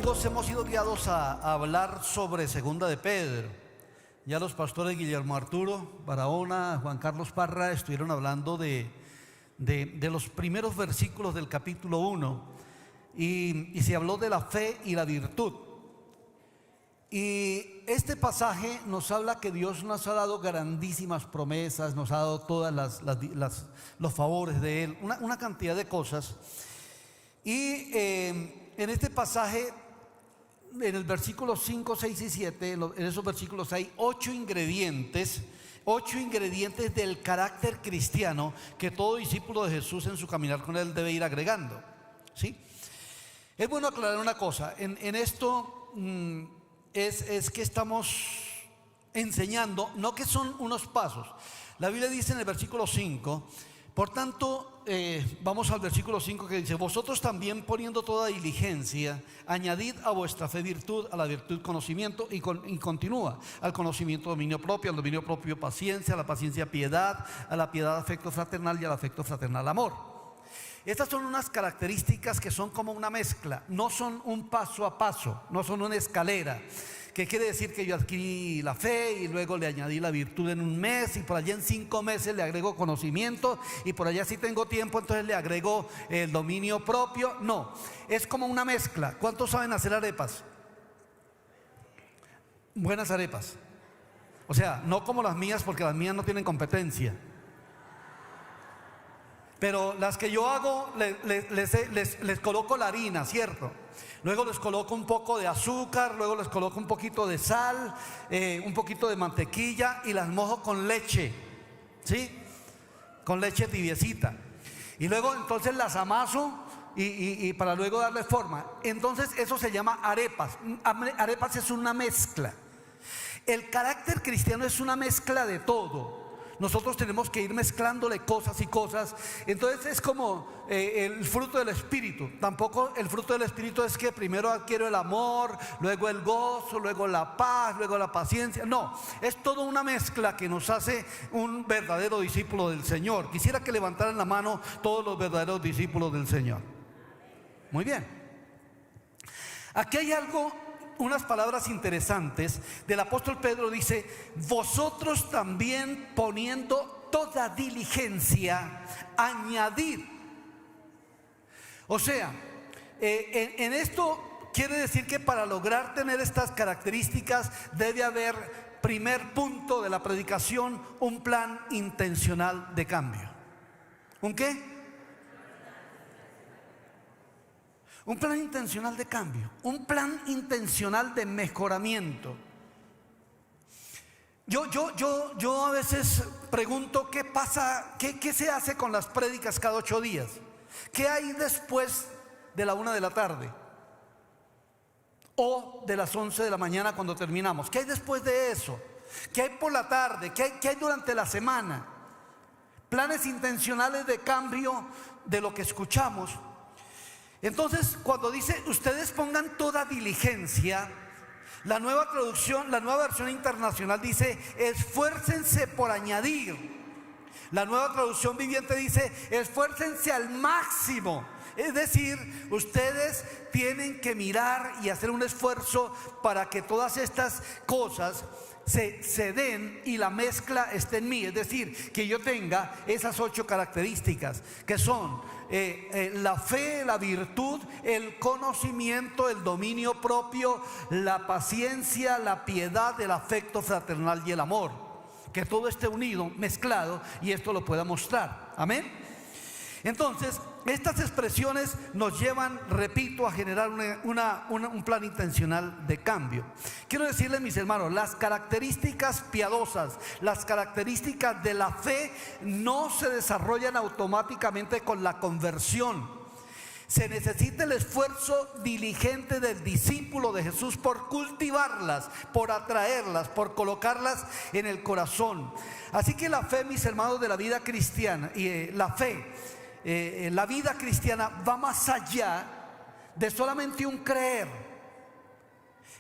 amigos, hemos sido guiados a hablar sobre Segunda de Pedro. Ya los pastores Guillermo Arturo Barahona, Juan Carlos Parra estuvieron hablando de los primeros versículos del capítulo 1 y se habló de la fe y la virtud. Y este pasaje nos habla que Dios nos ha dado grandísimas promesas, nos ha dado todas los favores de Él, una cantidad de cosas. Y en este pasaje, en el versículo 5, 6 y 7, en esos versículos hay 8 ingredientes del carácter cristiano que todo discípulo de Jesús en su caminar con Él debe ir agregando, ¿sí? Es bueno aclarar una cosa, en esto es que estamos enseñando, no que son unos pasos. La Biblia dice en el versículo 5, por tanto, vamos al versículo 5 que dice: vosotros también, poniendo toda diligencia, añadid a vuestra fe virtud, a la virtud conocimiento, y continúa: al conocimiento dominio propio, al dominio propio paciencia, a la paciencia piedad, a la piedad afecto fraternal y al afecto fraternal amor. Estas son unas características que son como una mezcla, no son un paso a paso, no son una escalera. ¿Qué quiere decir? Que yo adquirí la fe y luego le añadí la virtud en un mes, y por allá en 5 meses le agrego conocimiento, y por allá si tengo tiempo entonces le agrego el dominio propio. No, es como una mezcla. ¿Cuántos saben hacer arepas? Buenas arepas. O sea, no como las mías, porque las mías no tienen competencia. Pero las que yo hago, les coloco la harina, ¿cierto? Luego les coloco un poco de azúcar, luego les coloco un poquito de sal, un poquito de mantequilla, y las mojo con leche, ¿sí? Con leche tibiecita. Y luego entonces las amaso y para luego darle forma. Entonces eso se llama arepas. Arepas es una mezcla. El carácter cristiano es una mezcla de todo. Nosotros tenemos que ir mezclándole cosas y cosas. Entonces es como el fruto del Espíritu. Tampoco el fruto del Espíritu es que primero adquiero el amor, luego el gozo, luego la paz, luego la paciencia. No, es toda una mezcla que nos hace un verdadero discípulo del Señor. Quisiera que levantaran la mano todos los verdaderos discípulos del Señor. Muy bien. Aquí hay algo, unas palabras interesantes del apóstol Pedro. Dice: vosotros también, poniendo toda diligencia, añadid. O sea, en esto quiere decir que para lograr tener estas características debe haber, primer punto de la predicación, un plan intencional de cambio. ¿Un qué? Un plan intencional de cambio, un plan intencional de mejoramiento. Yo a veces pregunto qué pasa, qué se hace con las prédicas cada 8 días. ¿Qué hay después de la 1 de la tarde? O de las 11 de la mañana cuando terminamos. ¿Qué hay después de eso? ¿Qué hay por la tarde? ¿Qué hay durante la semana? Planes intencionales de cambio de lo que escuchamos. Entonces, cuando dice ustedes pongan toda diligencia, la nueva traducción, la nueva versión internacional dice esfuércense por añadir. La nueva traducción viviente dice esfuércense al máximo. Es decir, ustedes tienen que mirar y hacer un esfuerzo para que todas estas cosas se den y la mezcla esté en mí. Es decir, que yo tenga esas 8 características que son la fe, la virtud, el conocimiento, el dominio propio, la paciencia, la piedad, el afecto fraternal y el amor. Que todo esté unido, mezclado, y esto lo pueda mostrar. Amén. Entonces, estas expresiones nos llevan, repito, a generar un plan intencional de cambio. Quiero decirles, mis hermanos, las características piadosas, las características de la fe no se desarrollan automáticamente con la conversión. Se necesita el esfuerzo diligente del discípulo de Jesús por cultivarlas, por atraerlas, por colocarlas en el corazón. Así que la fe, mis hermanos, de la vida cristiana, y la vida cristiana va más allá de solamente un creer.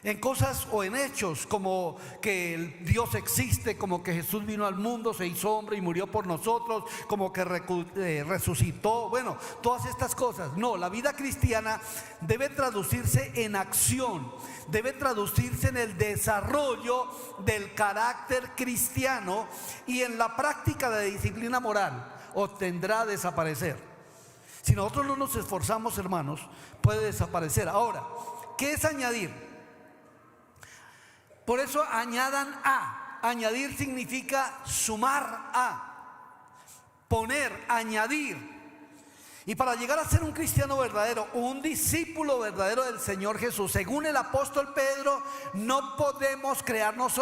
en cosas o en hechos como que el Dios existe, como que Jesús vino al mundo, se hizo hombre y murió por nosotros, como que resucitó, bueno, todas estas cosas. No, la vida cristiana debe traducirse en acción, debe traducirse en el desarrollo del carácter cristiano y en la práctica de disciplina moral, o tendrá a desaparecer. Si nosotros no nos esforzamos, hermanos, puede desaparecer. Ahora, ¿qué es añadir? Por eso añadan a. Añadir significa sumar a, poner, añadir. Y para llegar a ser un cristiano verdadero, un discípulo verdadero del Señor Jesús, según el apóstol Pedro, no podemos quedarnos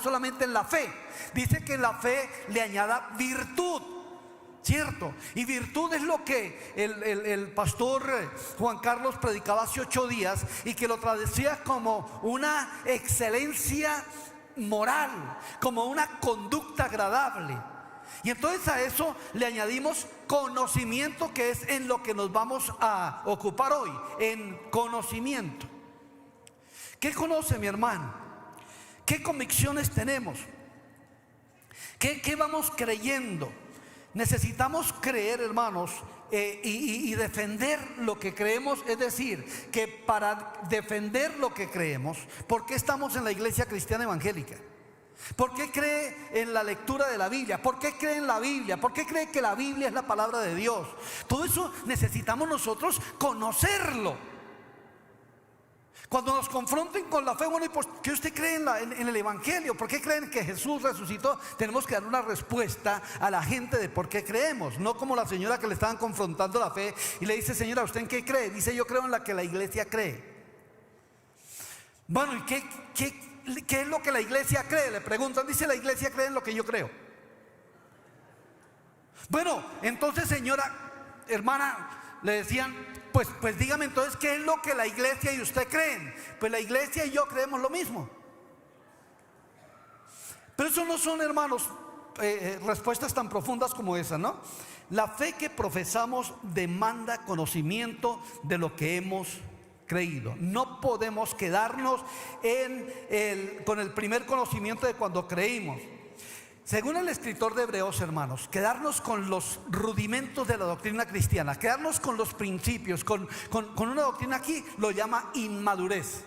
solamente en la fe. Dice que en la fe le añada virtud. ¿Cierto? Y virtud es lo que el pastor Juan Carlos predicaba hace 8 días y que lo traducía como una excelencia moral, como una conducta agradable. Y entonces a eso le añadimos conocimiento, que es en lo que nos vamos a ocupar hoy, en conocimiento. ¿Qué conoce, mi hermano? ¿Qué convicciones tenemos? ¿Qué vamos creyendo? Necesitamos creer, hermanos, y defender lo que creemos. Es decir, que para defender lo que creemos, ¿por qué estamos en la iglesia cristiana evangélica? ¿Por qué cree en la lectura de la Biblia? ¿Por qué cree en la Biblia? ¿Por qué cree que la Biblia es la palabra de Dios? Todo eso necesitamos nosotros conocerlo. Cuando nos confronten con la fe, bueno, ¿y por qué usted cree en el Evangelio? ¿Por qué creen que Jesús resucitó? Tenemos que dar una respuesta a la gente de por qué creemos. No como la señora que le estaban confrontando la fe y le dice: señora, ¿usted en qué cree? Dice: yo creo en la que la iglesia cree. Bueno, ¿y qué es lo que la iglesia cree? Le preguntan. Dice: la iglesia cree en lo que yo creo. Bueno, entonces, señora, hermana, le decían: pues dígame entonces, ¿qué es lo que la iglesia y usted creen? Pues la iglesia y yo creemos lo mismo. Pero eso no son, hermanos, respuestas tan profundas como esa, ¿no? La fe que profesamos demanda conocimiento de lo que hemos creído. No podemos quedarnos con el primer conocimiento de cuando creímos. Según el escritor de Hebreos, hermanos, quedarnos con los rudimentos de la doctrina cristiana, quedarnos con los principios, con una doctrina aquí, lo llama inmadurez.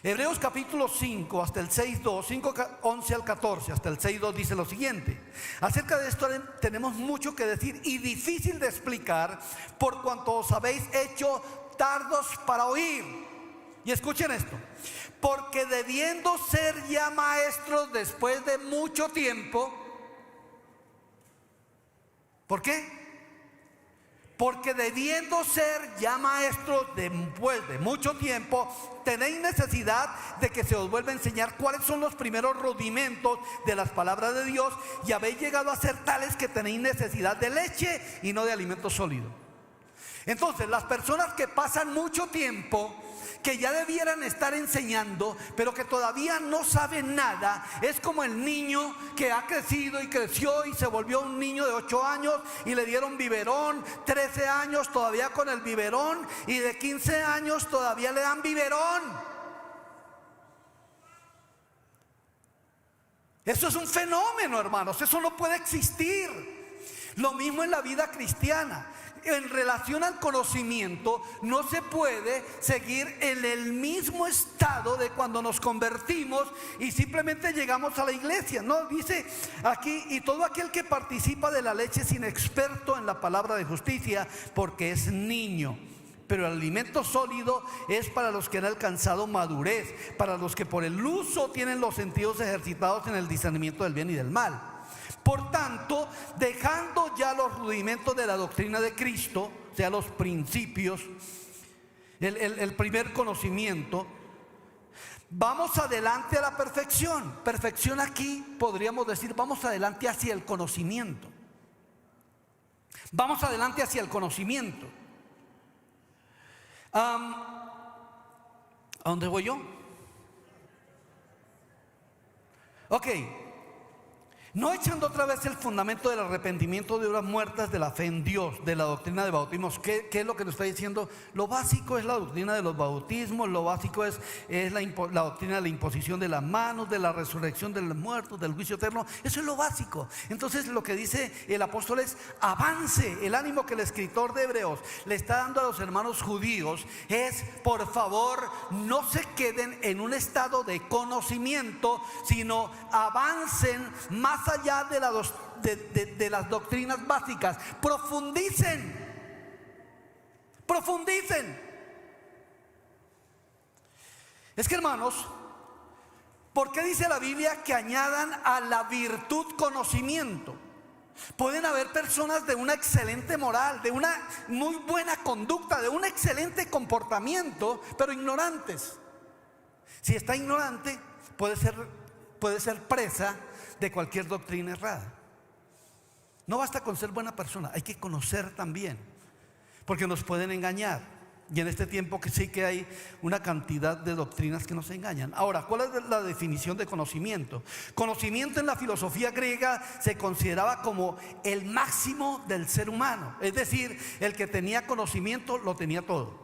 Hebreos capítulo 5 hasta el 6:2, 5:11 al 14 hasta el 6:2 dice lo siguiente: acerca de esto tenemos mucho que decir y difícil de explicar, por cuanto os habéis hecho tardos para oír. Y escuchen esto: porque debiendo ser ya maestros después de mucho tiempo. ¿Por qué? Porque debiendo ser ya maestros después de mucho tiempo, tenéis necesidad de que se os vuelva a enseñar cuáles son los primeros rudimentos de las palabras de Dios, y habéis llegado a ser tales que tenéis necesidad de leche y no de alimento sólido. Entonces, las personas que pasan mucho tiempo, que ya debieran estar enseñando, pero que todavía no saben nada, es como el niño que ha crecido y creció y se volvió un niño de 8 años y le dieron biberón, 13 años todavía con el biberón, y de 15 años todavía le dan biberón. Eso es un fenómeno, hermanos, eso no puede existir. Lo mismo en la vida cristiana. En relación al conocimiento, no se puede seguir en el mismo estado de cuando nos convertimos y simplemente llegamos a la iglesia. No, dice aquí: y todo aquel que participa de la leche es inexperto en la palabra de justicia, porque es niño. Pero el alimento sólido es para los que han alcanzado madurez, para los que por el uso tienen los sentidos ejercitados en el discernimiento del bien y del mal. Por tanto, dejando ya los rudimentos de la doctrina de Cristo, o sea, los principios, el primer conocimiento, vamos adelante a la perfección. Perfección aquí podríamos decir: vamos adelante hacia el conocimiento. Vamos adelante hacia el conocimiento. ¿A dónde voy yo? Ok. No echando otra vez el fundamento del arrepentimiento de obras muertas, de la fe en Dios, de la doctrina de bautismos. ¿Qué es lo que nos está diciendo? Lo básico es la doctrina de los bautismos, lo básico es la doctrina de la imposición de las manos, de la resurrección de los muertos, del juicio eterno. Eso es lo básico. Entonces lo que dice el apóstol es: avance. El ánimo que el escritor de Hebreos le está dando a los hermanos judíos es: por favor, no se queden en un estado de conocimiento, sino avancen más allá de las doctrinas básicas. Profundicen. Es que, hermanos, ¿por qué dice la Biblia que añadan a la virtud conocimiento? Pueden haber personas de una excelente moral, de una muy buena conducta, de un excelente comportamiento, pero ignorantes. Si está ignorante, puede ser presa de cualquier doctrina errada. No basta con ser buena persona, hay que conocer también, porque nos pueden engañar. Y en este tiempo que sí que hay una cantidad de doctrinas que nos engañan. Ahora, ¿cuál es la definición de conocimiento? Conocimiento en la filosofía griega se consideraba como el máximo del ser humano. Es decir, el que tenía conocimiento lo tenía todo.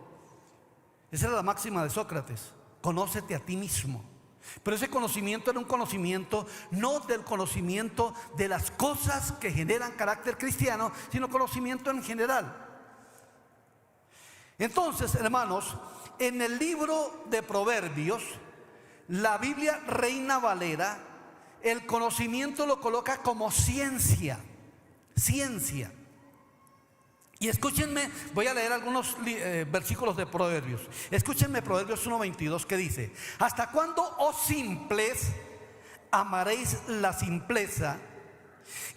Esa era la máxima de Sócrates: conócete a ti mismo. Pero ese conocimiento era un conocimiento no del conocimiento de las cosas que generan carácter cristiano, sino conocimiento en general. Entonces, hermanos, en el libro de Proverbios, la Biblia Reina Valera, el conocimiento lo coloca como ciencia. Y escúchenme, voy a leer algunos versículos de Proverbios. Escúchenme Proverbios 1:22, que dice: ¿hasta cuándo, oh simples, amaréis la simpleza?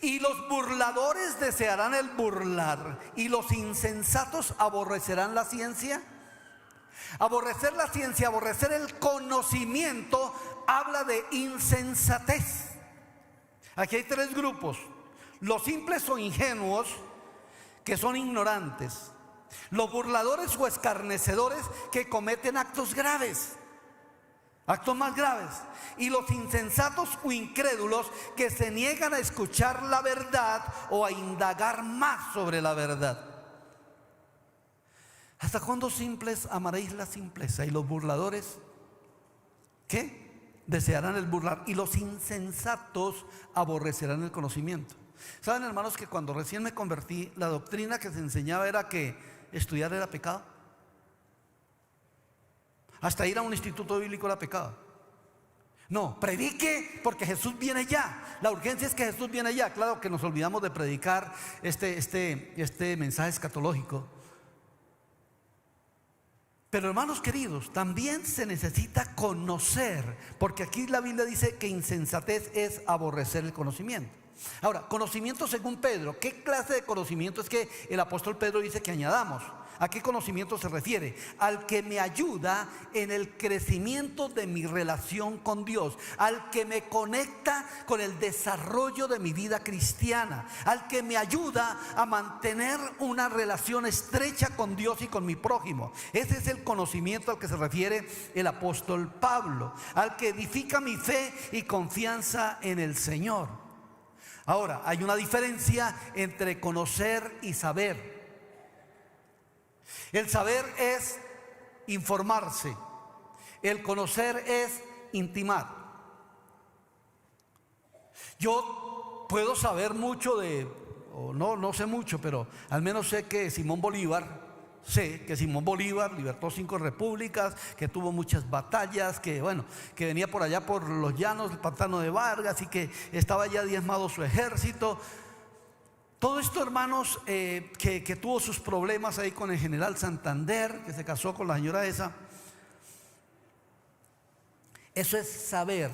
Y los burladores desearán el burlar, y los insensatos aborrecerán la ciencia. Aborrecer la ciencia, aborrecer el conocimiento, habla de insensatez. Aquí hay tres grupos: los simples o ingenuos, que son ignorantes; los burladores o escarnecedores, que cometen actos graves, actos más graves; y los insensatos o incrédulos, que se niegan a escuchar la verdad o a indagar más sobre la verdad. ¿Hasta cuándo, simples, amaréis la simpleza? Y los burladores, ¿qué? Desearán el burlar, y los insensatos aborrecerán el conocimiento. ¿Saben, hermanos, que cuando recién me convertí, la doctrina que se enseñaba era que estudiar era pecado? Hasta ir a un instituto bíblico era pecado. No, predique porque Jesús viene ya. La urgencia es que Jesús viene ya. Claro que nos olvidamos de predicar este mensaje escatológico. Pero, hermanos queridos, también se necesita conocer, porque aquí la Biblia dice que insensatez es aborrecer el conocimiento. Ahora, conocimiento según Pedro, ¿qué clase de conocimiento es que el apóstol Pedro dice que añadamos? ¿A qué conocimiento se refiere? Al que me ayuda en el crecimiento de mi relación con Dios, al que me conecta con el desarrollo de mi vida cristiana, al que me ayuda a mantener una relación estrecha con Dios y con mi prójimo. Ese es el conocimiento al que se refiere el apóstol Pablo, al que edifica mi fe y confianza en el Señor. Ahora, hay una diferencia entre conocer y saber. El saber es informarse, el conocer es intimar. Yo puedo saber mucho o no sé mucho, pero al menos sé que Simón Bolívar libertó 5 repúblicas, que tuvo muchas batallas, que venía por allá por los llanos del pantano de Vargas y que estaba ya diezmado su ejército. Todo esto, hermanos, que tuvo sus problemas ahí con el general Santander, que se casó con la señora esa. Eso es saber,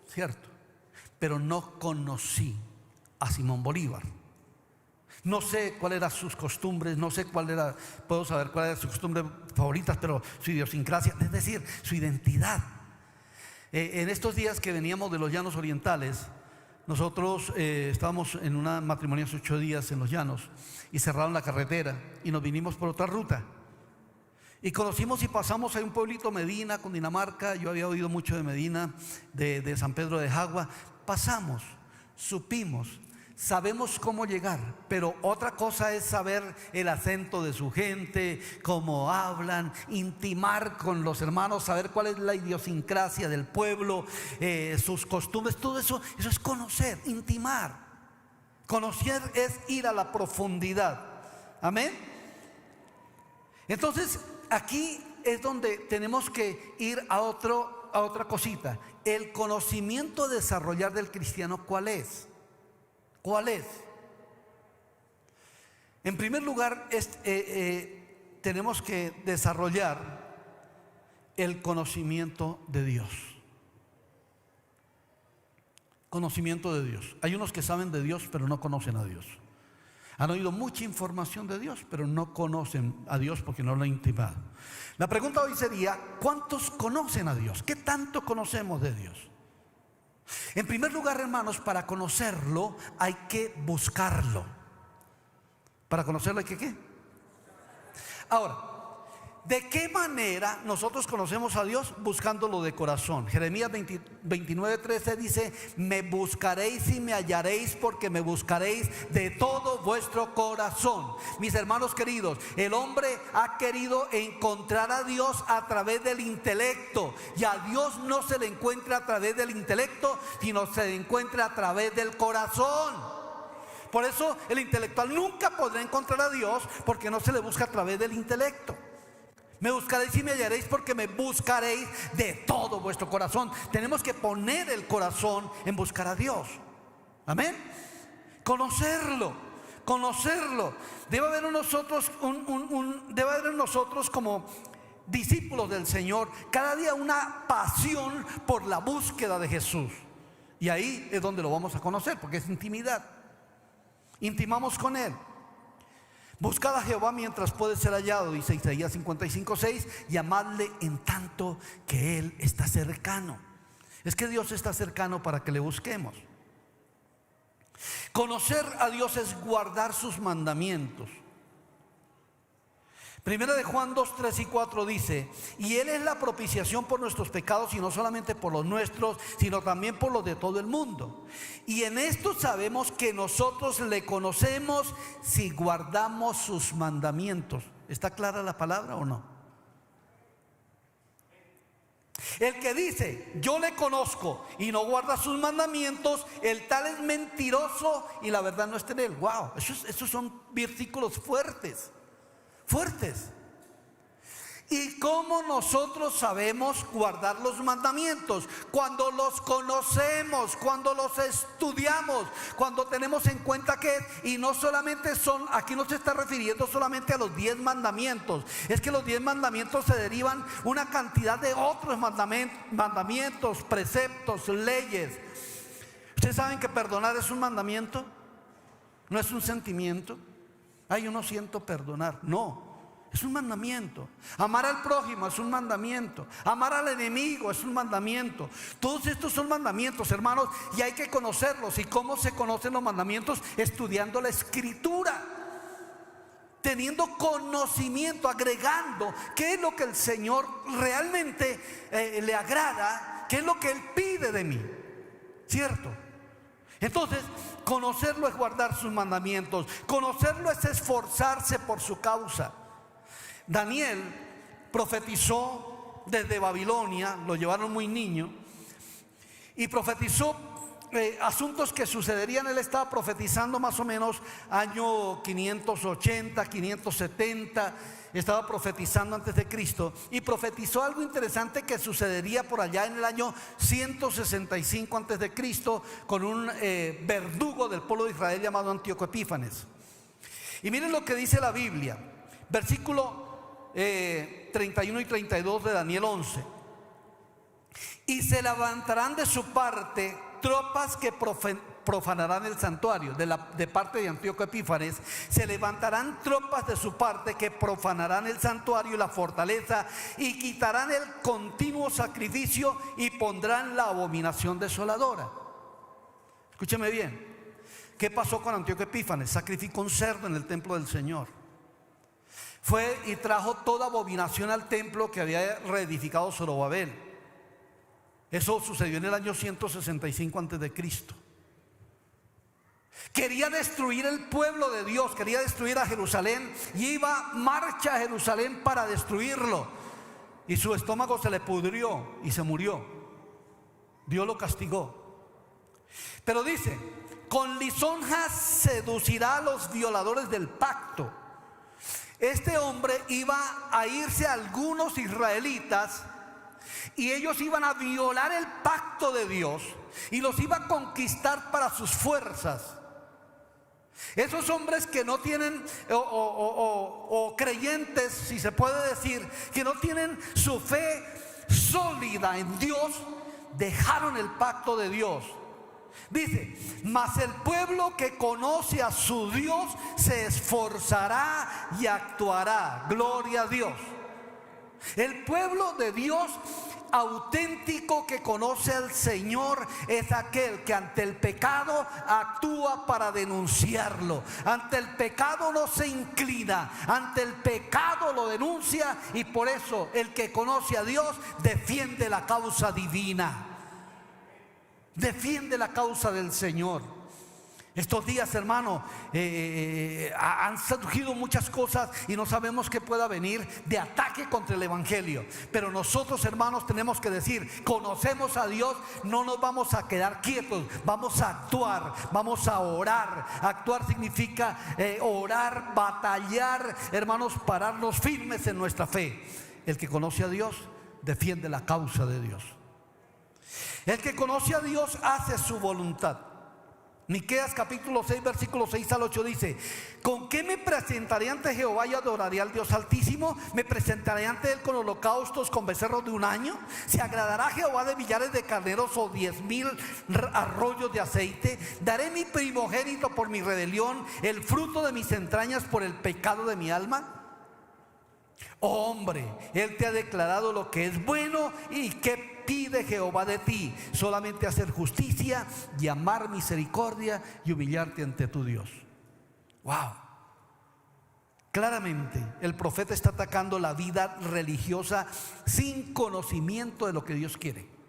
¿cierto? Pero no conocí a Simón Bolívar. No sé cuáles eran sus costumbres, puedo saber cuáles eran sus costumbres favoritas, pero su idiosincrasia, es decir, su identidad. En estos días que veníamos de los llanos orientales, nosotros estábamos en una matrimonio hace 8 días en los llanos y cerraron la carretera y nos vinimos por otra ruta. Y conocimos y pasamos a un pueblito, Medina, Cundinamarca. Yo había oído mucho de Medina, de San Pedro de Jagua. Pasamos. supimos, sabemos cómo llegar, pero otra cosa es saber el acento de su gente, cómo hablan, intimar con los hermanos, saber cuál es la idiosincrasia del pueblo, sus costumbres, todo eso es conocer, intimar. Conocer es ir a la profundidad. Amén. Entonces aquí es donde tenemos que ir a otra cosita. El conocimiento a desarrollar del cristiano, ¿cuál es? ¿Cuál es? En primer lugar, tenemos que desarrollar el conocimiento de Dios. Conocimiento de Dios. Hay unos que saben de Dios, pero no conocen a Dios. Han oído mucha información de Dios, pero no conocen a Dios porque no lo han intimado. La pregunta hoy sería: ¿cuántos conocen a Dios? ¿Qué tanto conocemos de Dios? En primer lugar, hermanos, para conocerlo hay que buscarlo. Para conocerlo hay que ¿qué? Ahora, ¿de qué manera nosotros conocemos a Dios? Buscándolo de corazón. Jeremías 29:13 dice: me buscaréis y me hallaréis, porque me buscaréis de todo vuestro corazón. Mis hermanos queridos, el hombre ha querido encontrar a Dios a través del intelecto, y a Dios no se le encuentra a través del intelecto, sino se le encuentra a través del corazón. Por eso el intelectual nunca podrá encontrar a Dios, porque no se le busca a través del intelecto. Me buscaréis y me hallaréis, porque me buscaréis de todo vuestro corazón. Tenemos que poner el corazón en buscar a Dios. Amén. Conocerlo. Debe haber en nosotros debe haber en nosotros, como discípulos del Señor, cada día una pasión por la búsqueda de Jesús. Y ahí es donde lo vamos a conocer, porque es intimidad. Intimamos con Él. Buscad a Jehová mientras puede ser hallado, dice Isaías 55:6, llamadle en tanto que Él está cercano. Es que Dios está cercano para que le busquemos. Conocer a Dios es guardar sus mandamientos. Primera de Juan 2:3-4 dice: y Él es la propiciación por nuestros pecados, y no solamente por los nuestros, sino también por los de todo el mundo. Y en esto sabemos que nosotros le conocemos, si guardamos sus mandamientos. ¿Está clara la palabra o no? El que dice: yo le conozco, y no guarda sus mandamientos, el tal es mentiroso, y la verdad no está en él. Wow, esos son versículos fuertes. ¿Y cómo nosotros sabemos guardar los mandamientos? Cuando los conocemos, cuando los estudiamos, cuando tenemos en cuenta que, y no solamente son, aquí no se está refiriendo solamente a los 10 mandamientos, es que los 10 mandamientos se derivan una cantidad de otros mandamientos, preceptos, leyes. ¿Ustedes saben que perdonar es un mandamiento? No es un sentimiento. Ay, yo no siento perdonar. No, es un mandamiento. Amar al prójimo es un mandamiento. Amar al enemigo es un mandamiento. Todos estos son mandamientos, hermanos, y hay que conocerlos. ¿Y cómo se conocen los mandamientos? Estudiando la Escritura, teniendo conocimiento, agregando qué es lo que el Señor realmente le agrada, qué es lo que Él pide de mí, ¿cierto? Entonces, conocerlo es guardar sus mandamientos. Conocerlo es esforzarse por su causa. Daniel profetizó desde Babilonia, lo llevaron muy niño, y profetizó asuntos que sucederían. Él estaba profetizando más o menos año 580, 570. Estaba profetizando antes de Cristo, y profetizó algo interesante que sucedería por allá en el año 165 antes de Cristo, con un verdugo del pueblo de Israel llamado Antíoco Epífanes. Y miren lo que dice la Biblia, versículo 31 y 32 de Daniel 11. Y se levantarán de su parte tropas que profanarán el santuario. De parte de Antíoco Epífanes, se levantarán tropas de su parte que profanarán el santuario y la fortaleza, y quitarán el continuo sacrificio, y pondrán la abominación desoladora. Escúcheme bien. ¿Qué pasó con Antíoco Epífanes? Sacrificó un cerdo en el templo del Señor. Fue y trajo toda abominación al templo que había reedificado Zorobabel. Eso sucedió en el año 165 antes de Cristo. Quería destruir el pueblo de Dios, quería destruir a Jerusalén y iba marcha a Jerusalén para destruirlo. Y su estómago se le pudrió y se murió. Dios lo castigó. Pero dice, con lisonjas seducirá a los violadores del pacto. Este hombre iba a irse a algunos israelitas y ellos iban a violar el pacto de Dios y los iba a conquistar para sus fuerzas. Esos hombres que no tienen, o creyentes, si se puede decir, que no tienen su fe sólida en Dios, dejaron el pacto de Dios. Dice, mas el pueblo que conoce a su Dios se esforzará y actuará. Gloria a Dios. El pueblo de Dios auténtico que conoce al Señor es aquel que ante el pecado actúa para denunciarlo. Ante el pecado no se inclina, ante el pecado lo denuncia, y por eso el que conoce a Dios defiende la causa divina, defiende la causa del Señor. Estos días, hermano, han surgido muchas cosas y no sabemos qué pueda venir de ataque contra el evangelio. Pero nosotros, hermanos, tenemos que decir, conocemos a Dios, no nos vamos a quedar quietos, vamos a actuar, vamos a orar. Actuar significa orar, batallar, hermanos, pararnos firmes en nuestra fe. El que conoce a Dios defiende la causa de Dios. El que conoce a Dios hace su voluntad. Miqueas capítulo 6 versículos 6 al 8 dice: ¿con qué me presentaré ante Jehová y adoraré al Dios Altísimo? ¿Me presentaré ante él con holocaustos, con becerros de un año? ¿Se agradará Jehová de millares de carneros o 10,000 arroyos de aceite? ¿Daré mi primogénito por mi rebelión, el fruto de mis entrañas por el pecado de mi alma? Oh hombre, él te ha declarado lo que es bueno. ¿Y qué pide Jehová de ti? Solamente hacer justicia y amar misericordia y humillarte ante tu Dios. Wow. Claramente el profeta está atacando la vida religiosa sin conocimiento de lo que Dios quiere.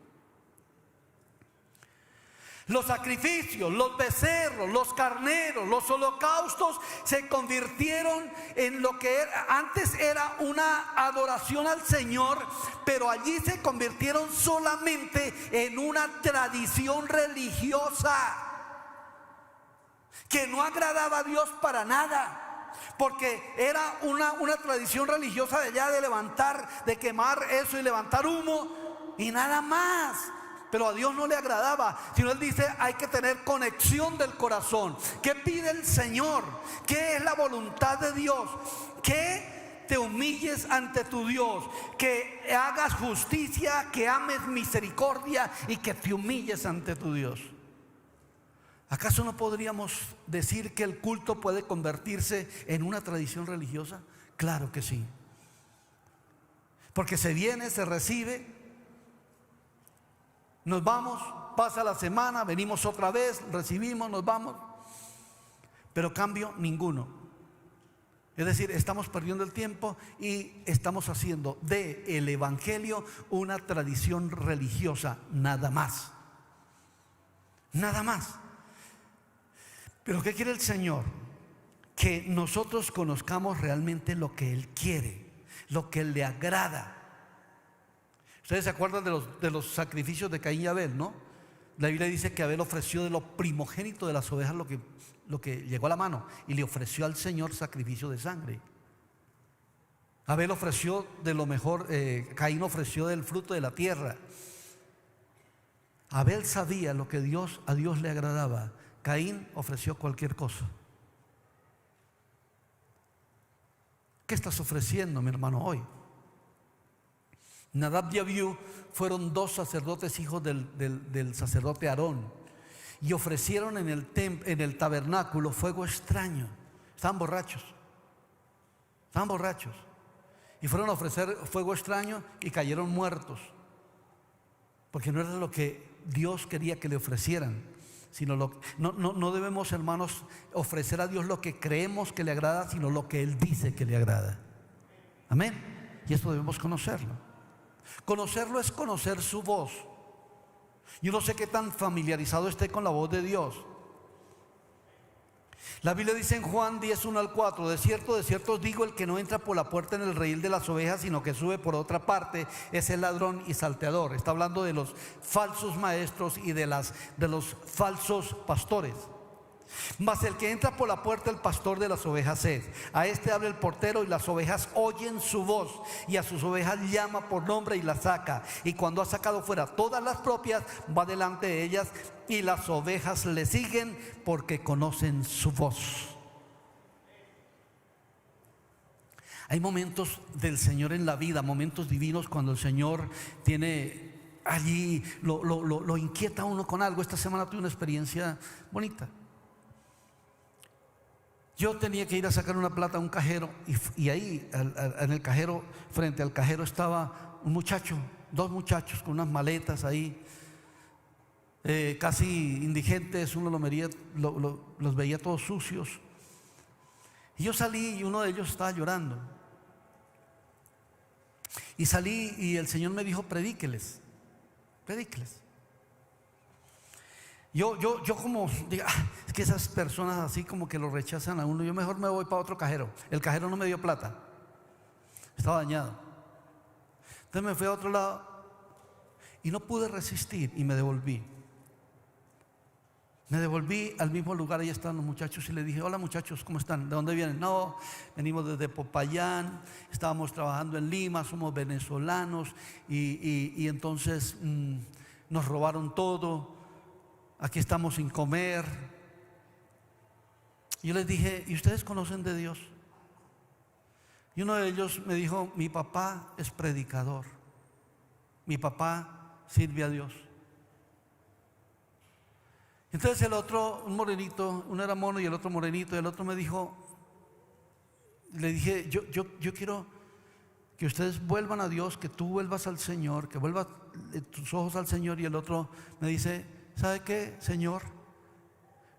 Los sacrificios, los becerros, los carneros, los holocaustos se convirtieron en lo que antes era una adoración al Señor, pero allí se convirtieron solamente en una tradición religiosa que no agradaba a Dios para nada. Porque era una tradición religiosa de allá, de levantar, de quemar eso y levantar humo y nada más. Pero a Dios no le agradaba, sino Él dice, hay que tener conexión del corazón. ¿Qué pide el Señor? ¿Qué es la voluntad de Dios? Que te humilles ante tu Dios, que hagas justicia, que ames misericordia y que te humilles ante tu Dios. ¿Acaso no podríamos decir que el culto puede convertirse en una tradición religiosa? Claro que sí. Porque se viene, se recibe, nos vamos, pasa la semana, venimos otra vez, recibimos, nos vamos, pero cambio ninguno. Es decir, estamos perdiendo el tiempo y estamos haciendo del evangelio una tradición religiosa, nada más. Nada más. Pero ¿qué quiere el Señor? Que nosotros conozcamos realmente lo que Él quiere, lo que le agrada. Ustedes se acuerdan de los sacrificios de Caín y Abel, ¿no? La Biblia dice que Abel ofreció de lo primogénito de las ovejas lo que llegó a la mano, y le ofreció al Señor sacrificio de sangre. Abel ofreció de lo mejor, Caín ofreció del fruto de la tierra. Abel sabía lo que a Dios le agradaba. Caín ofreció cualquier cosa. ¿Qué estás ofreciendo, mi hermano, hoy? Nadab y Abiú fueron dos sacerdotes hijos del sacerdote Aarón, y ofrecieron en el tabernáculo fuego extraño. Estaban borrachos y fueron a ofrecer fuego extraño y cayeron muertos, porque no era lo que Dios quería que le ofrecieran, sino no debemos, hermanos, ofrecer a Dios lo que creemos que le agrada, sino lo que Él dice que le agrada. Amén. Y esto debemos conocerlo. Conocerlo es conocer su voz. Yo no sé qué tan familiarizado esté con la voz de Dios, La Biblia dice en Juan 10, 1 al 4: de cierto os digo, el que no entra por la puerta en el redil de las ovejas, sino que sube por otra parte, es el ladrón y salteador. Está hablando de los falsos maestros y de los falsos pastores. Mas el que entra por la puerta, el pastor de las ovejas es. A este habla el portero, y las ovejas oyen su voz, y a sus ovejas llama por nombre y las saca. Y cuando ha sacado fuera todas las propias, va delante de ellas, y las ovejas le siguen porque conocen su voz. Hay momentos del Señor en la vida, momentos divinos, cuando el Señor tiene allí, lo inquieta a uno con algo. Esta semana tuve una experiencia bonita. Yo tenía que ir a sacar una plata a un cajero, y ahí en el cajero, frente al cajero, estaba un muchacho, dos muchachos con unas maletas ahí, casi indigentes. Uno los veía todos sucios. Y yo salí, y uno de ellos estaba llorando. Y salí, y el Señor me dijo: predíqueles. Yo como digo, es que esas personas así como que lo rechazan a uno. Yo mejor me voy para otro cajero. El cajero no me dio plata, estaba dañado. Entonces me fui a otro lado y no pude resistir, y me devolví. Al mismo lugar. Ahí estaban los muchachos, y les dije: hola muchachos, ¿cómo están? ¿De dónde vienen? No, venimos desde Popayán, estábamos trabajando en Lima, somos venezolanos, y entonces nos robaron todo. Aquí estamos sin comer. Yo les dije: ¿y ustedes conocen de Dios? Y uno de ellos me dijo: mi papá es predicador, mi papá sirve a Dios. Entonces el otro, un morenito, uno era mono y el otro morenito, y el otro me dijo, le dije: yo quiero que ustedes vuelvan a Dios, que tú vuelvas al Señor, que vuelvas tus ojos al Señor. Y el otro me dice: ¿sabe qué, Señor?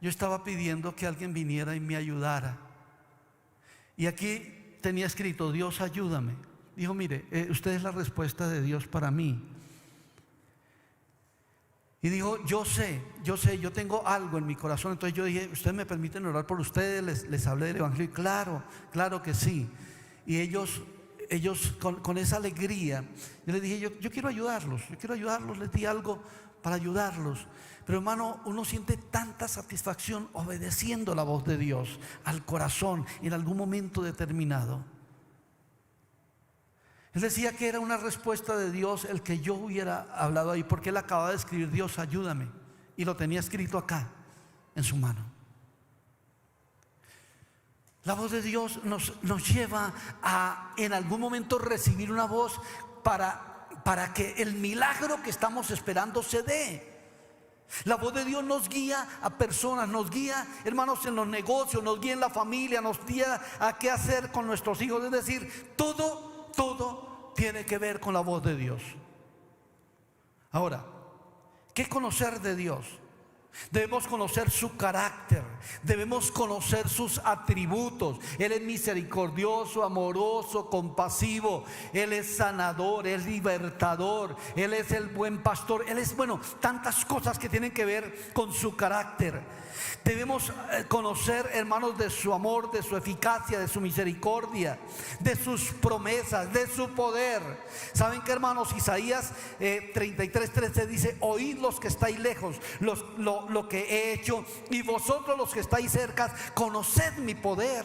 Yo estaba pidiendo que alguien viniera y me ayudara, y aquí tenía escrito: Dios, ayúdame. Dijo: mire, usted es la respuesta de Dios para mí. Y dijo: yo sé, yo tengo algo en mi corazón. Entonces yo dije: ¿ustedes me permiten orar por ustedes? Les hablé del Evangelio. Y claro que sí. Y ellos con esa alegría, yo les dije: yo quiero ayudarlos, les di algo para ayudarlos. Pero hermano, uno siente tanta satisfacción obedeciendo la voz de Dios al corazón en algún momento determinado. Él decía que era una respuesta de Dios el que yo hubiera hablado ahí, porque él acababa de escribir: Dios, ayúdame, y lo tenía escrito acá en su mano. La voz de Dios nos lleva a en algún momento recibir una voz para que el milagro que estamos esperando se dé. La voz de Dios nos guía a personas, nos guía, hermanos, en los negocios, nos guía en la familia, nos guía a qué hacer con nuestros hijos. Es decir, todo tiene que ver con la voz de Dios. Ahora, ¿qué conocer de Dios? Debemos conocer su carácter, debemos conocer sus atributos. Él es misericordioso, amoroso, compasivo. Él es sanador, es libertador. Él es el buen pastor. Él es, tantas cosas que tienen que ver con su carácter. Debemos conocer, hermanos, de su amor, de su eficacia, de su misericordia, de sus promesas, de su poder. ¿Saben qué, hermanos? Isaías 33:13 dice: oíd los que estáis lejos lo que he hecho, y vosotros los que estáis cerca, conoced mi poder.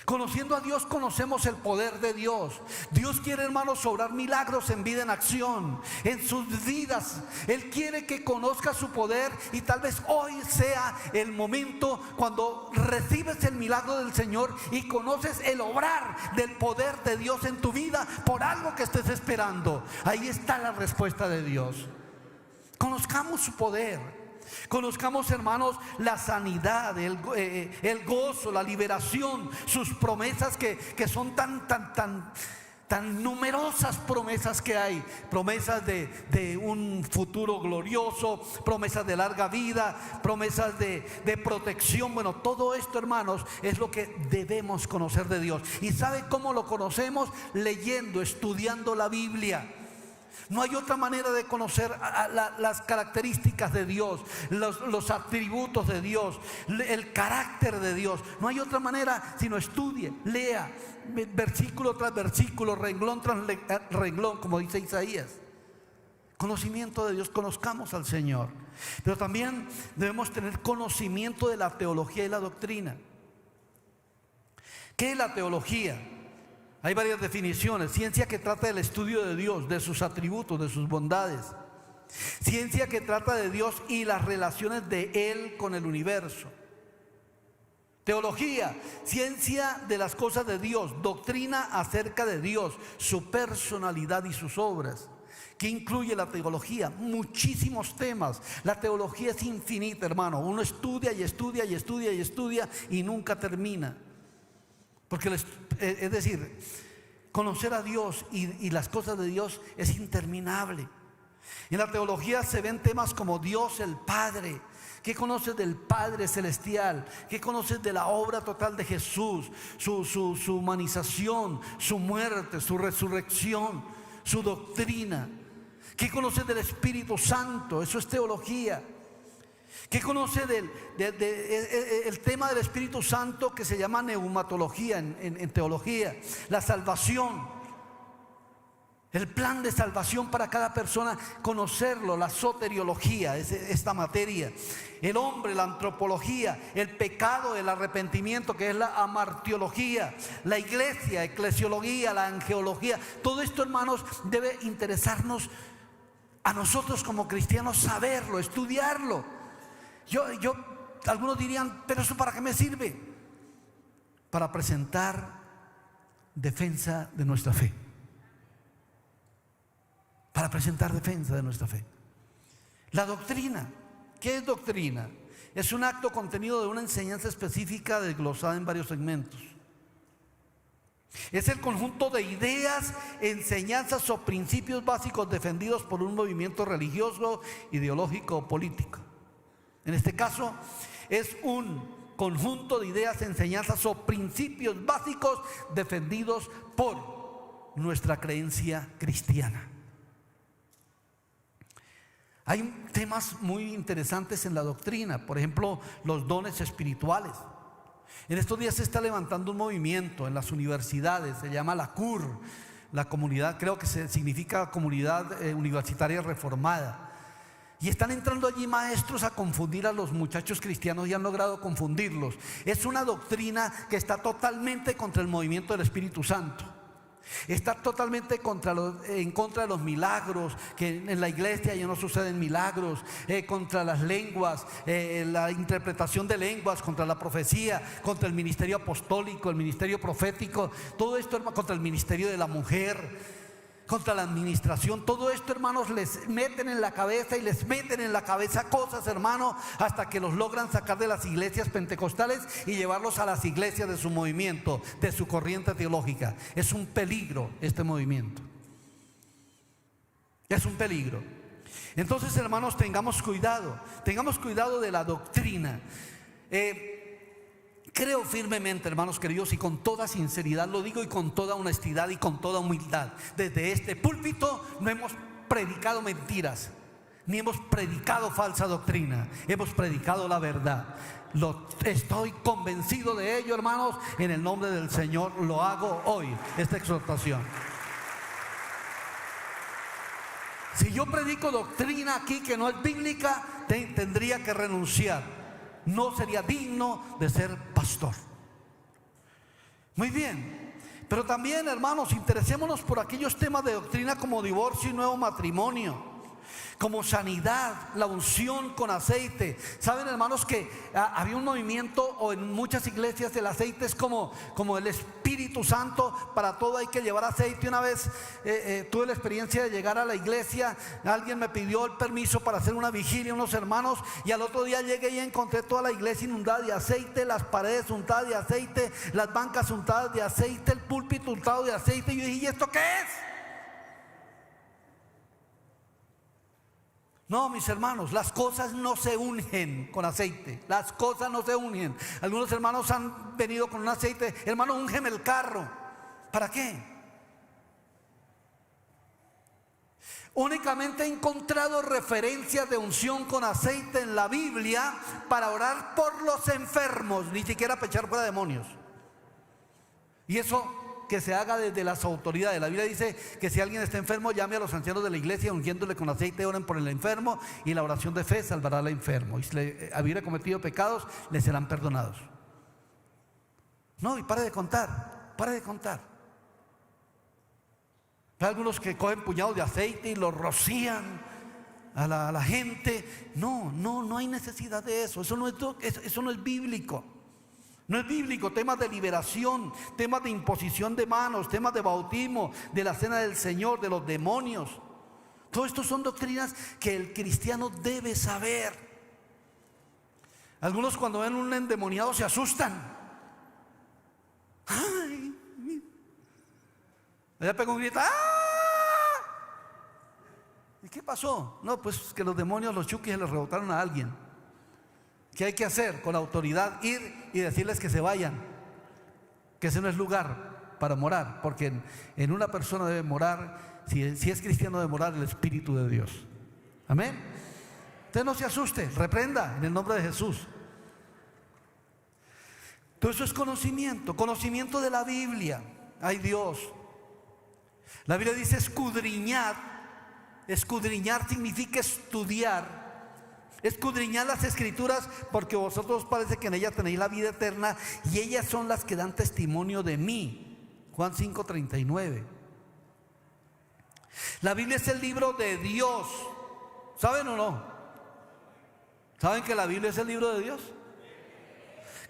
Conociendo a Dios conocemos el poder de Dios. Dios quiere, hermanos, obrar milagros en vida, en acción, en sus vidas. Él quiere que conozca su poder, y tal vez hoy sea el momento cuando recibes el milagro del Señor y conoces el obrar del poder de Dios en tu vida por algo que estés esperando. Ahí está la respuesta de Dios. Conozcamos su poder. Conozcamos, hermanos, la sanidad, el gozo, la liberación, sus promesas que son tan numerosas promesas que hay. Promesas de un futuro glorioso, promesas de larga vida, promesas de protección. Todo esto, hermanos, es lo que debemos conocer de Dios. ¿Y sabe cómo lo conocemos? Leyendo, estudiando la Biblia. No hay otra manera de conocer las características de Dios, los atributos de Dios, el carácter de Dios. No hay otra manera sino estudie, lea, versículo tras versículo, renglón tras renglón, como dice Isaías. Conocimiento de Dios, conozcamos al Señor. Pero también debemos tener conocimiento de la teología y la doctrina. ¿Qué es la teología? Hay varias definiciones. Ciencia que trata del estudio de Dios, de sus atributos, de sus bondades. Ciencia que trata de Dios y las relaciones de Él con el universo. Teología, ciencia de las cosas de Dios. Doctrina acerca de Dios, su personalidad y sus obras. ¿Qué incluye la teología? Muchísimos temas. La teología es infinita, hermano. Uno estudia y estudia y estudia y estudia y nunca termina. Porque es decir, conocer a Dios y las cosas de Dios es interminable. En la teología se ven temas como Dios el Padre. ¿Qué conoces del Padre Celestial? ¿Qué conoces de la obra total de Jesús? Su humanización, su muerte, su resurrección, su doctrina. ¿Qué conoces del Espíritu Santo? Eso es teología. ¿Qué conoce el tema del Espíritu Santo que se llama neumatología en teología? La salvación, el plan de salvación para cada persona, conocerlo, la soteriología, es esta materia. El hombre, la antropología, el pecado, el arrepentimiento, que es la amartiología, la iglesia, eclesiología, la angeología. Todo esto, hermanos, debe interesarnos a nosotros como cristianos, saberlo, estudiarlo. Algunos dirían, pero ¿eso para qué me sirve? Para presentar defensa de nuestra fe. Para presentar defensa de nuestra fe. La doctrina. ¿Qué es doctrina? Es un acto contenido de una enseñanza específica desglosada en varios segmentos. Es el conjunto de ideas, enseñanzas o principios básicos defendidos por un movimiento religioso, ideológico o político. En este caso, es un conjunto de ideas, enseñanzas o principios básicos defendidos por nuestra creencia cristiana. Hay temas muy interesantes en la doctrina, por ejemplo, los dones espirituales. En estos días se está levantando un movimiento en las universidades, se llama la CUR, la comunidad, creo que significa Comunidad Universitaria Reformada. Y están entrando allí maestros a confundir a los muchachos cristianos y han logrado confundirlos. Es una doctrina que está totalmente contra el movimiento del Espíritu Santo. Está totalmente en contra de los milagros, que en la iglesia ya no suceden milagros, contra las lenguas, la interpretación de lenguas, contra la profecía, contra el ministerio apostólico, el ministerio profético, todo esto, hermano, contra el ministerio de la mujer, contra la administración. Todo esto, hermanos, les meten en la cabeza y les meten en la cabeza cosas, hermano, hasta que los logran sacar de las iglesias pentecostales y llevarlos a las iglesias de su movimiento, de su corriente teológica. Es un peligro este movimiento. Es un peligro. Entonces, hermanos, tengamos cuidado de la doctrina. Creo firmemente, hermanos queridos, y con toda sinceridad lo digo, y con toda honestidad y con toda humildad, desde este púlpito no hemos predicado mentiras, ni hemos predicado falsa doctrina, hemos predicado la verdad. Estoy convencido de ello, hermanos. En el nombre del Señor lo hago hoy, esta exhortación. Si yo predico doctrina aquí que no es bíblica, tendría que renunciar. No sería digno de ser pastor. Muy bien. Pero también, hermanos, interesémonos por aquellos temas de doctrina como divorcio y nuevo matrimonio, como sanidad, la unción con aceite. Saben, hermanos, que había un movimiento, o en muchas iglesias el aceite es como el Espíritu Santo. Para todo hay que llevar aceite. Una vez tuve la experiencia de llegar a la iglesia, alguien me pidió el permiso para hacer una vigilia, unos hermanos, y al otro día llegué y encontré toda la iglesia inundada de aceite, las paredes untadas de aceite, las bancas untadas de aceite, el púlpito untado de aceite. Y yo dije, ¿y esto qué es? No, mis hermanos, las cosas no se ungen con aceite. Las cosas no se ungen. Algunos hermanos han venido con un aceite. Hermano, úngeme el carro. ¿Para qué? Únicamente he encontrado referencias de unción con aceite en la Biblia para orar por los enfermos, ni siquiera para echar fuera demonios. Y eso que se haga desde las autoridades. La Biblia dice que si alguien está enfermo, llame a los ancianos de la iglesia, ungiéndole con aceite, oren por el enfermo, y la oración de fe salvará al enfermo. Y si le hubiera cometido pecados, le serán perdonados. No, y pare de contar, pare de contar. Hay algunos que cogen puñados de aceite y lo rocían a la gente. No hay necesidad de eso. Eso no es bíblico. No es bíblico. Temas de liberación, temas de imposición de manos, temas de bautismo, de la cena del Señor, de los demonios. Todo esto son doctrinas que el cristiano debe saber. Algunos cuando ven un endemoniado se asustan. ¡Ay! Ella pegó un grito. ¡Ah! ¿Y qué pasó? No, pues que los demonios, los chuquis, se les rebotaron a alguien. ¿Qué hay que hacer? Con la autoridad ir y decirles que se vayan, que ese no es lugar para morar, porque en una persona debe morar, si es cristiano, debe morar el Espíritu de Dios. Amén. Usted no se asuste, reprenda en el nombre de Jesús. Todo eso es conocimiento de la Biblia. Ay, Dios. La Biblia dice escudriñar. Escudriñar significa estudiar. Escudriñar las escrituras, porque vosotros parece que en ellas tenéis la vida eterna, y ellas son las que dan testimonio de mí. Juan 5:39. La Biblia es el libro de Dios. ¿Saben o no? ¿Saben que la Biblia es el libro de Dios?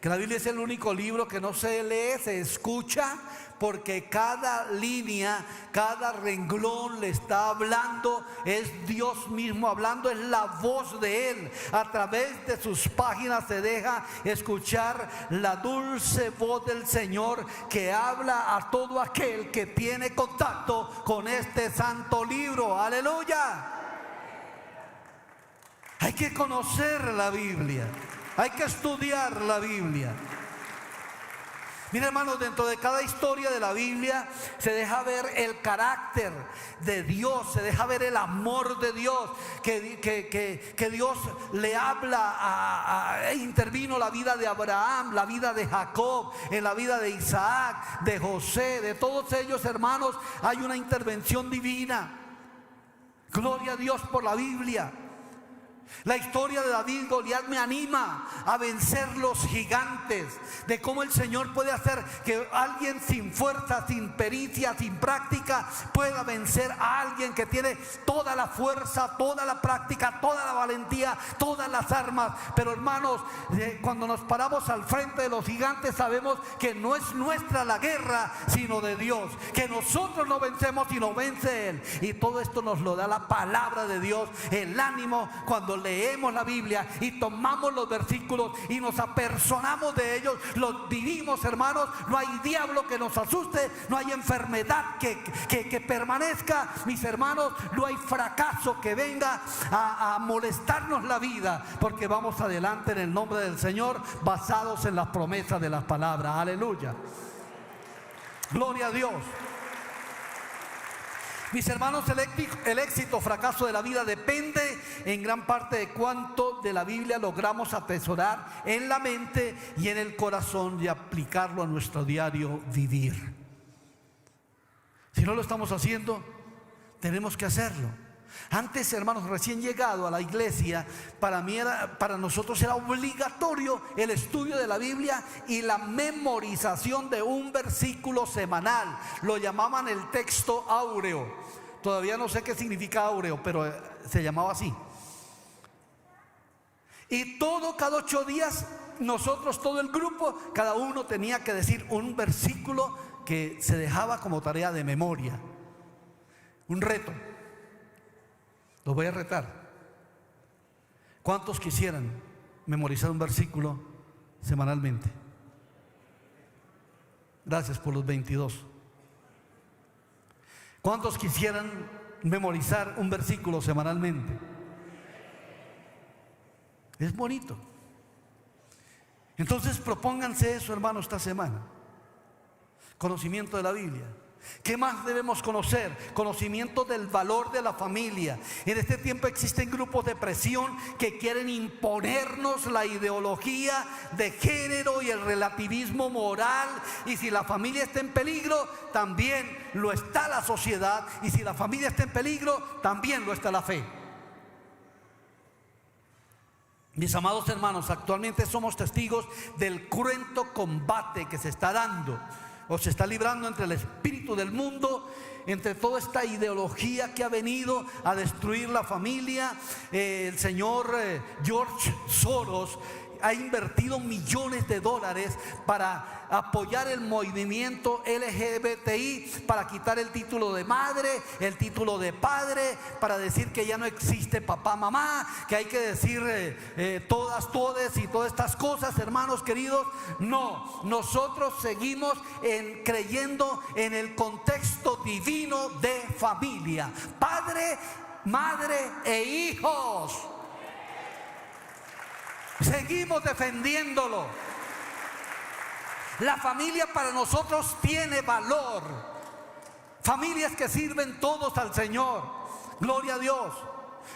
Que la Biblia es el único libro que no se lee, se escucha, porque cada línea, cada renglón le está hablando, es Dios mismo hablando, es la voz de Él. A través de sus páginas se deja escuchar la dulce voz del Señor, que habla a todo aquel que tiene contacto con este santo libro. Aleluya. Hay que conocer la Biblia. Hay que estudiar la Biblia. Mira, hermanos, dentro de cada historia de la Biblia se deja ver el carácter de Dios, se deja ver el amor de Dios, que Dios le habla, intervino la vida de Abraham, la vida de Jacob, en la vida de Isaac, de José, de todos ellos, hermanos, hay una intervención divina. Gloria a Dios por la Biblia. La historia de David y Goliat me anima a vencer los gigantes, de cómo el Señor puede hacer que alguien sin fuerza, sin pericia, sin práctica pueda vencer a alguien que tiene toda la fuerza, toda la práctica, toda la valentía, todas las armas. Pero hermanos, cuando nos paramos al frente de los gigantes, sabemos que no es nuestra la guerra, sino de Dios, que nosotros no vencemos sino vence Él. Y todo esto nos lo da la palabra de Dios, el ánimo cuando leemos la Biblia y tomamos los versículos y nos apersonamos de ellos, los vivimos, hermanos. No hay diablo que nos asuste, no hay enfermedad que permanezca, mis hermanos, no hay fracaso que venga a molestarnos la vida, porque vamos adelante en el nombre del Señor, basados en las promesas de las palabras. Aleluya. Gloria a Dios. Mis hermanos, el éxito o fracaso de la vida depende en gran parte de cuánto de la Biblia logramos atesorar en la mente y en el corazón y aplicarlo a nuestro diario vivir. Si no lo estamos haciendo, tenemos que hacerlo. Antes, hermanos, recién llegado a la iglesia, para nosotros era obligatorio el estudio de la Biblia y la memorización de un versículo semanal. Lo llamaban el texto áureo. Todavía no sé qué significa áureo, pero se llamaba así. Y cada 8 días, nosotros, todo el grupo, cada uno tenía que decir un versículo que se dejaba como tarea de memoria. Un reto. Los voy a retar. ¿Cuántos quisieran memorizar un versículo semanalmente? Gracias por los 22. ¿Cuántos quisieran memorizar un versículo semanalmente? Es bonito. Entonces propónganse eso, hermano, esta semana. Conocimiento de la Biblia. ¿Qué más debemos conocer? Conocimiento del valor de la familia. En este tiempo existen grupos de presión que quieren imponernos la ideología de género y el relativismo moral. Y si la familia está en peligro, también lo está la sociedad. Y si la familia está en peligro, también lo está la fe. Mis amados hermanos, actualmente somos testigos del cruento combate que se está dando o se está librando entre el espíritu del mundo, entre toda esta ideología que ha venido a destruir la familia. El señor George Soros ha invertido millones de dólares para apoyar el movimiento LGBTI, para quitar el título de madre, el título de padre, para decir que ya no existe papá, mamá, que hay que decir todas, todes y todas estas cosas. Hermanos queridos, no, nosotros seguimos creyendo en el contexto divino de familia, padre, madre e hijos. Seguimos defendiéndolo. La familia para nosotros tiene valor. Familias que sirven todos al Señor. Gloria a Dios.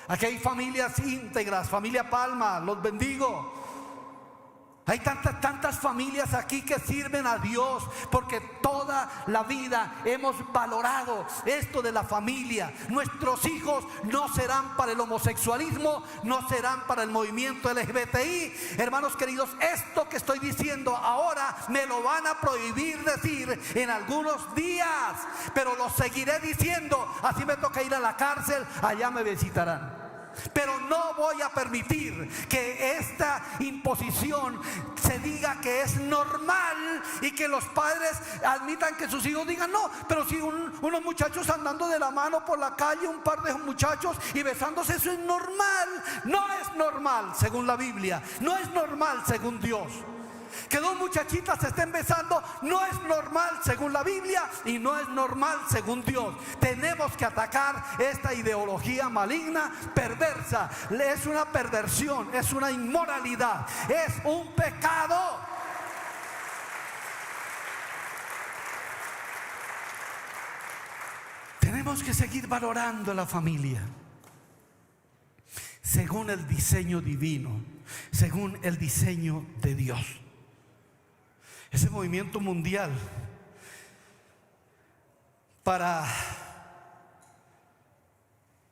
Aquí hay familias íntegras. Familia Palma, los bendigo. Hay tantas familias aquí que sirven a Dios, porque toda la vida hemos valorado esto de la familia. Nuestros hijos no serán para el homosexualismo, no serán para el movimiento LGBTI. Hermanos queridos, esto que estoy diciendo ahora me lo van a prohibir decir en algunos días, pero lo seguiré diciendo. Así me toca ir a la cárcel, allá me visitarán. Pero no voy a permitir que esta imposición se diga que es normal y que los padres admitan que sus hijos digan no. Pero si unos muchachos andando de la mano por la calle, un par de muchachos y besándose, eso es normal. No es normal según la Biblia, no es normal según Dios. Que dos muchachitas se estén besando no es normal según la Biblia y no es normal según Dios. Tenemos que atacar esta ideología maligna, perversa. Es una perversión, es una inmoralidad, es un pecado. Tenemos que seguir valorando la familia según el diseño divino, según el diseño de Dios. Ese movimiento mundial para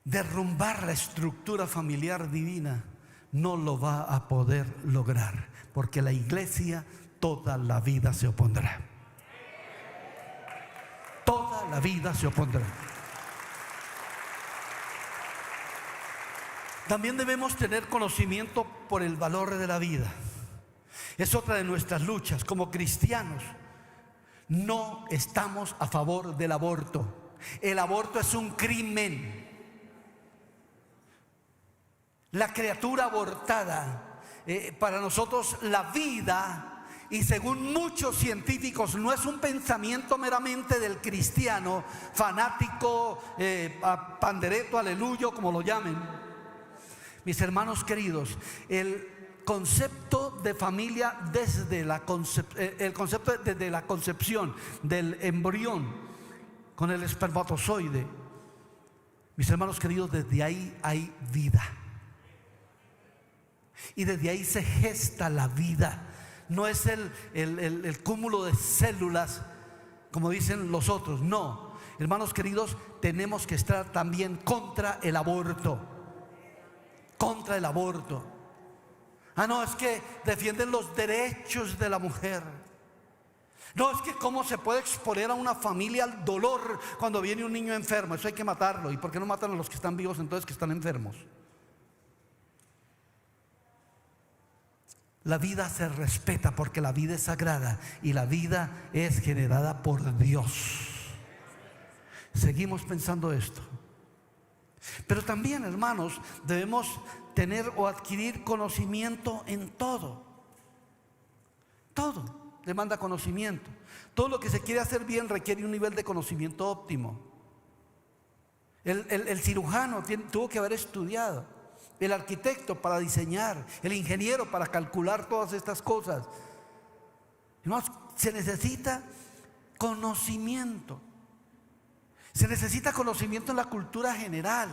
derrumbar la estructura familiar divina no lo va a poder lograr, porque la iglesia toda la vida se opondrá. Toda la vida se opondrá. También debemos tener conocimiento por el valor de la vida. Es otra de nuestras luchas como cristianos. No estamos a favor del aborto. El aborto es un crimen. La criatura abortada, para nosotros la vida, y según muchos científicos, no es un pensamiento meramente del cristiano fanático, pandereto, aleluyo, como lo llamen. Mis hermanos queridos, el concepto de familia desde la concepción del embrión con el espermatozoide, mis hermanos queridos, desde ahí hay vida y desde ahí se gesta la vida. No es el cúmulo de células como dicen los otros. No, hermanos queridos, tenemos que estar también contra el aborto. Contra el aborto. No, es que defienden los derechos de la mujer. No, es que cómo se puede exponer a una familia al dolor cuando viene un niño enfermo. Eso hay que matarlo. ¿Y por qué no matan a los que están vivos entonces que están enfermos? La vida se respeta porque la vida es sagrada y la vida es generada por Dios. Seguimos pensando esto. Pero también, hermanos, debemos tener o adquirir conocimiento en todo. Todo demanda conocimiento. Todo lo que se quiere hacer bien requiere un nivel de conocimiento óptimo. El cirujano tuvo que haber estudiado, el arquitecto para diseñar, el ingeniero para calcular todas estas cosas. Hermanos, se necesita conocimiento. Se necesita conocimiento en la cultura general,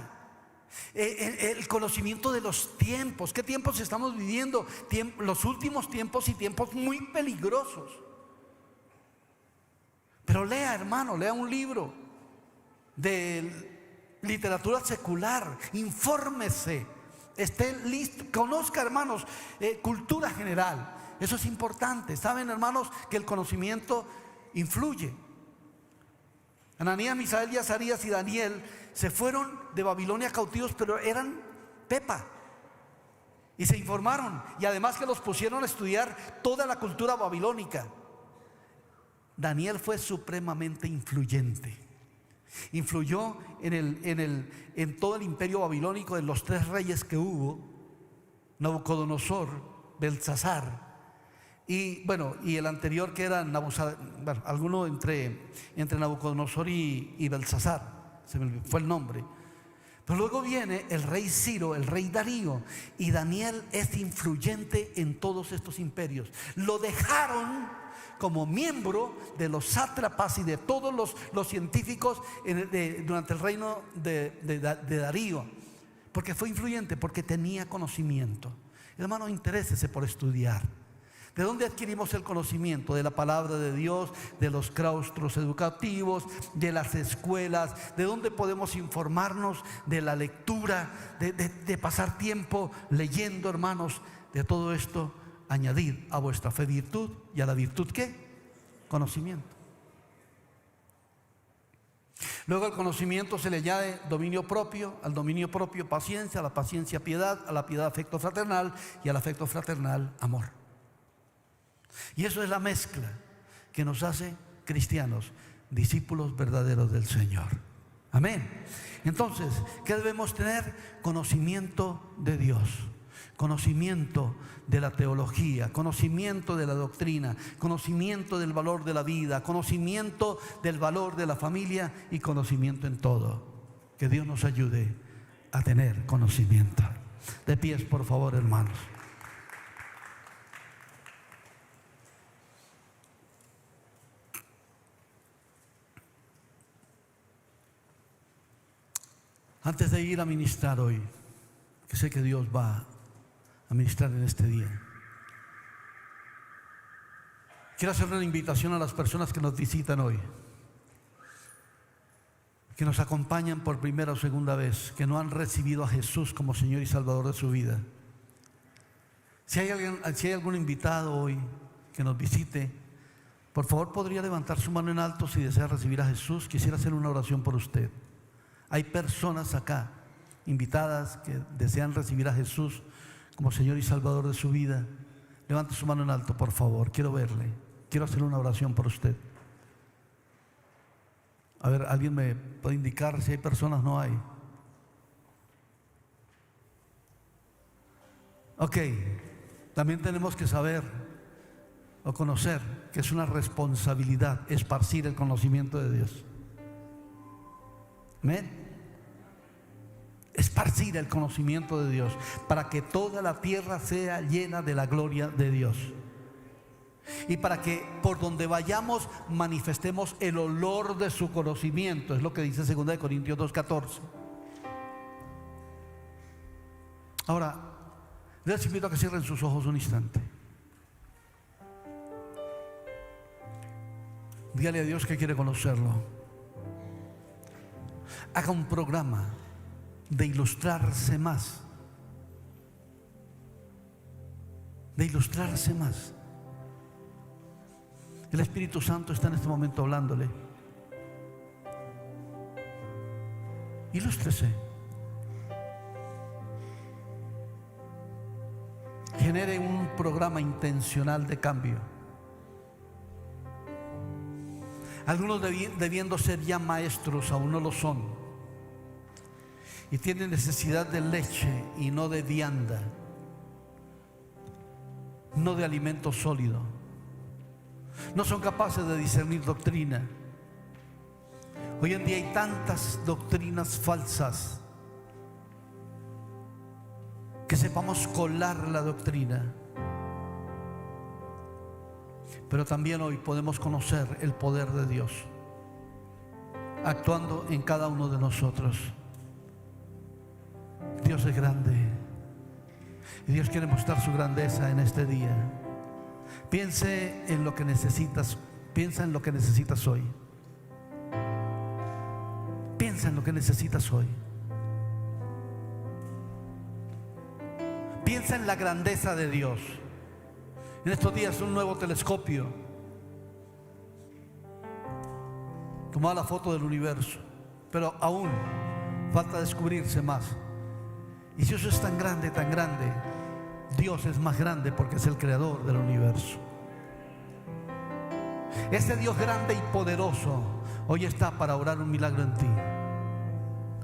el conocimiento de los tiempos. ¿Qué tiempos estamos viviendo? Los últimos tiempos y tiempos muy peligrosos. Pero lea, hermano, lea un libro de literatura secular, infórmese, esté listo, conozca, hermanos, cultura general. Eso es importante. Saben, hermanos, que el conocimiento influye. Ananías, Misael y Azarías y Daniel se fueron de Babilonia cautivos, pero eran pepa, y se informaron, y además que los pusieron a estudiar toda la cultura babilónica. Daniel fue supremamente influyente. Influyó en todo el imperio babilónico, de los 3 reyes que hubo: Nabucodonosor, Belsasar y el anterior, que era alguno entre Nabucodonosor y Belsasar, se me fue el nombre. Pero luego viene el rey Ciro, el rey Darío, y Daniel es influyente en todos estos imperios. Lo dejaron como miembro de los sátrapas y de todos los científicos durante el reino de Darío, porque fue influyente, porque tenía conocimiento. Hermano, interésese por estudiar. ¿De dónde adquirimos el conocimiento? De la palabra de Dios, de los claustros educativos, de las escuelas. ¿De dónde podemos informarnos? De la lectura, de pasar tiempo leyendo, hermanos. De todo esto, añadid a vuestra fe virtud, y a la virtud, ¿qué? Conocimiento. Luego al conocimiento se le añade dominio propio, al dominio propio paciencia, a la paciencia piedad, a la piedad afecto fraternal, y al afecto fraternal amor. Y eso es la mezcla que nos hace cristianos, discípulos verdaderos del Señor. Amén. Entonces, ¿qué debemos tener? Conocimiento de Dios, conocimiento de la teología, conocimiento de la doctrina, conocimiento del valor de la vida, conocimiento del valor de la familia, y conocimiento en todo. Que Dios nos ayude a tener conocimiento. De pies, por favor, hermanos. Antes de ir a ministrar hoy, que sé que Dios va a ministrar en este día, quiero hacer una invitación a las personas que nos visitan hoy, que nos acompañan por primera o segunda vez, que no han recibido a Jesús como Señor y Salvador de su vida. Si hay algún invitado hoy que nos visite, por favor, podría levantar su mano en alto si desea recibir a Jesús. Quisiera hacer una oración por usted. Hay personas acá invitadas que desean recibir a Jesús como Señor y Salvador de su vida. Levante su mano en alto, por favor. Quiero verle. Quiero hacer una oración por usted. A ver, ¿alguien me puede indicar si hay personas? No hay. Ok. También tenemos que saber o conocer que es una responsabilidad esparcir el conocimiento de Dios. Amén. Esparcir el conocimiento de Dios para que toda la tierra sea llena de la gloria de Dios, y para que por donde vayamos manifestemos el olor de su conocimiento. Es lo que dice 2 Corintios 2:14. Ahora, les invito a que cierren sus ojos un instante. Dígale a Dios que quiere conocerlo. Haga un programa de ilustrarse más. De ilustrarse más. El Espíritu Santo está en este momento hablándole. Ilústrese. Genere un programa intencional de cambio. Algunos debiendo ser ya maestros aún no lo son, y tienen necesidad de leche y no de vianda, no de alimento sólido. No son capaces de discernir doctrina. Hoy en día hay tantas doctrinas falsas. Que sepamos colar la doctrina. Pero también hoy podemos conocer el poder de Dios. actuando en cada uno de nosotros. Dios es grande y Dios quiere mostrar su grandeza en este día. Piense en lo que necesitas. Piensa en lo que necesitas hoy. Piensa en lo que necesitas hoy. Piensa en la grandeza de Dios. En estos días un nuevo telescopio, tomó la foto del universo, pero aún falta descubrirse más. Y si eso es tan grande, Dios es más grande porque es el creador del universo. Ese Dios grande y poderoso hoy está para obrar un milagro en ti.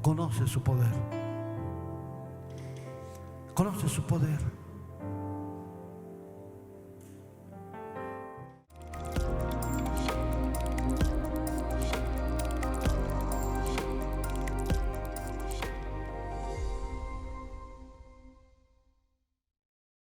Conoce su poder. Conoce su poder.